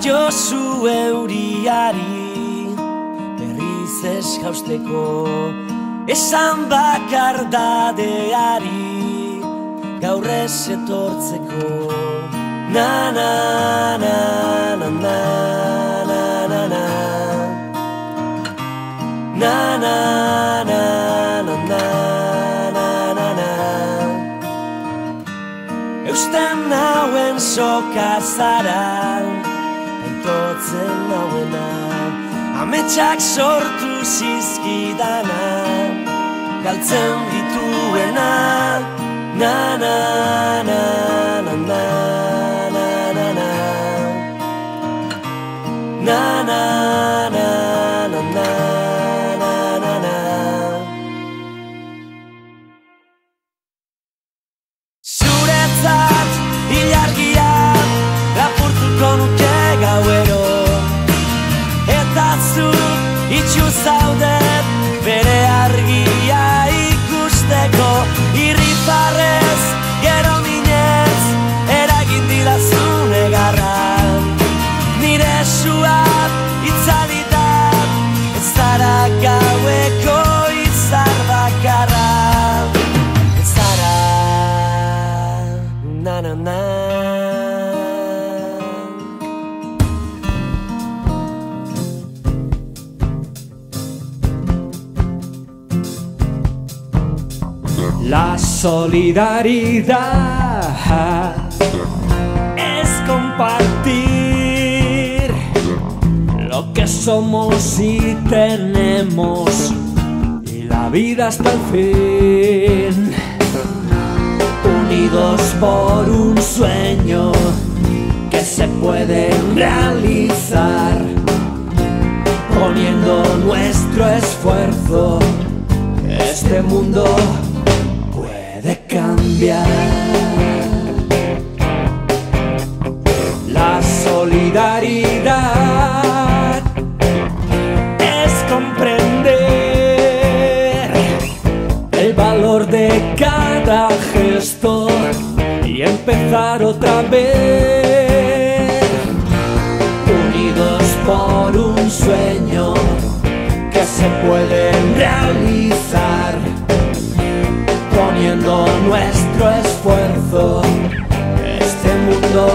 jozu euriari berriz ez jausteko, esan bakardadeari gaur ez etortzeko. Na na na na na na na na na na na na na na na. Eusten nauen soka zara, aitotzen nauena, ametsak sortu zizkidana, galtzen dituena. Na na na na na na na na na na na na na na na. Zuretzat ilargia lapurtuko nuke gauero, eta zu itxu zaudet bere argia ikusteko. Irrifarrez, gero minez, eragin didazun egarra, nire suat itzalitan, ez zara gaueko izar bakarra, ez zara na na na. La solidaridad es compartir lo que somos y tenemos, y la vida hasta el fin, unidos por un sueño que se puede realizar, poniendo nuestro esfuerzo, este mundo de cambiar. La solidaridad es comprender el valor de cada gesto y empezar otra vez, unidos por un sueño que se puede realizar, poniendo nuestro esfuerzo, este mundo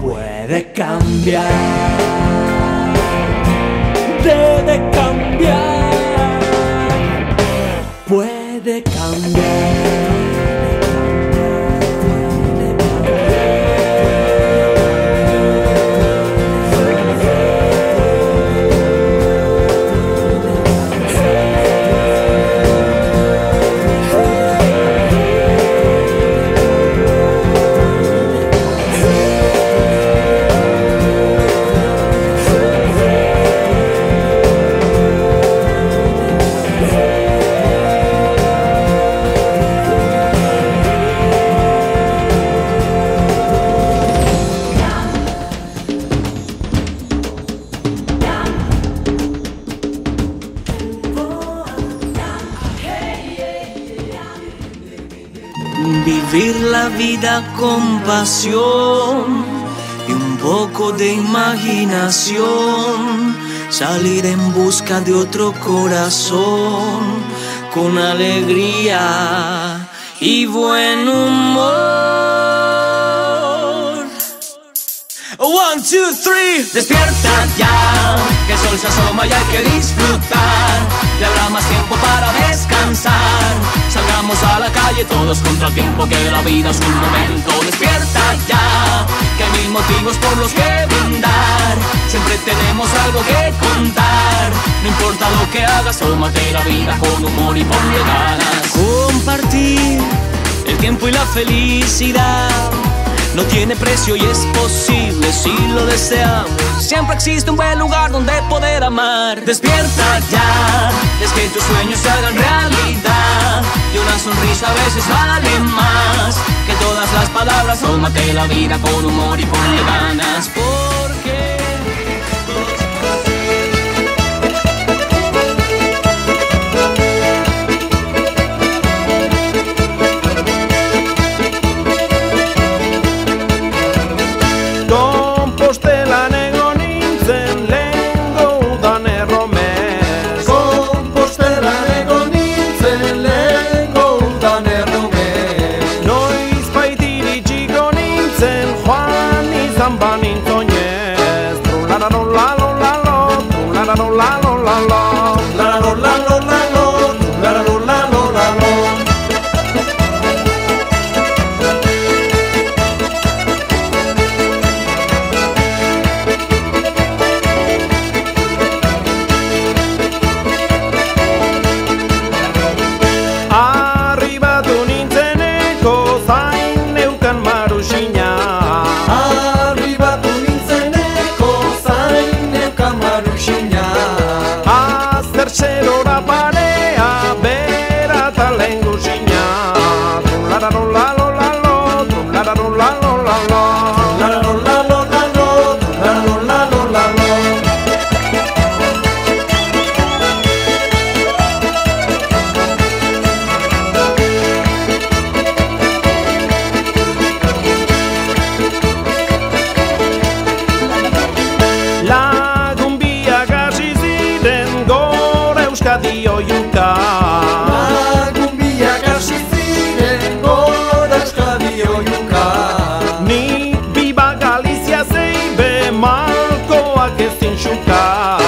puede cambiar, debe cambiar, puede cambiar. Vivir la vida con pasión y un poco de imaginación, salir en busca de otro corazón con alegría y buen humor. 1, 2, 3, despierta ya, que el sol se asoma y hay que disfrutar, ya habrá más tiempo para descansar. Salgamos a la calle todos contra el tiempo, que la vida es un momento. Despierta ya, que hay mil motivos por los que brindar, siempre tenemos algo que contar. No importa lo que hagas, tómate la vida con humor y ponle ganas. Compartir el tiempo y la felicidad no tiene precio y es posible si lo deseamos. Siempre existe un buen lugar donde poder amar. Despierta ya, es que tus sueños se hagan realidad, y una sonrisa a veces vale más que todas las palabras. Tómate la vida con humor y ponle ganas, porque Compostela Ni viva Galicia zeibe malkoak ezin xuka.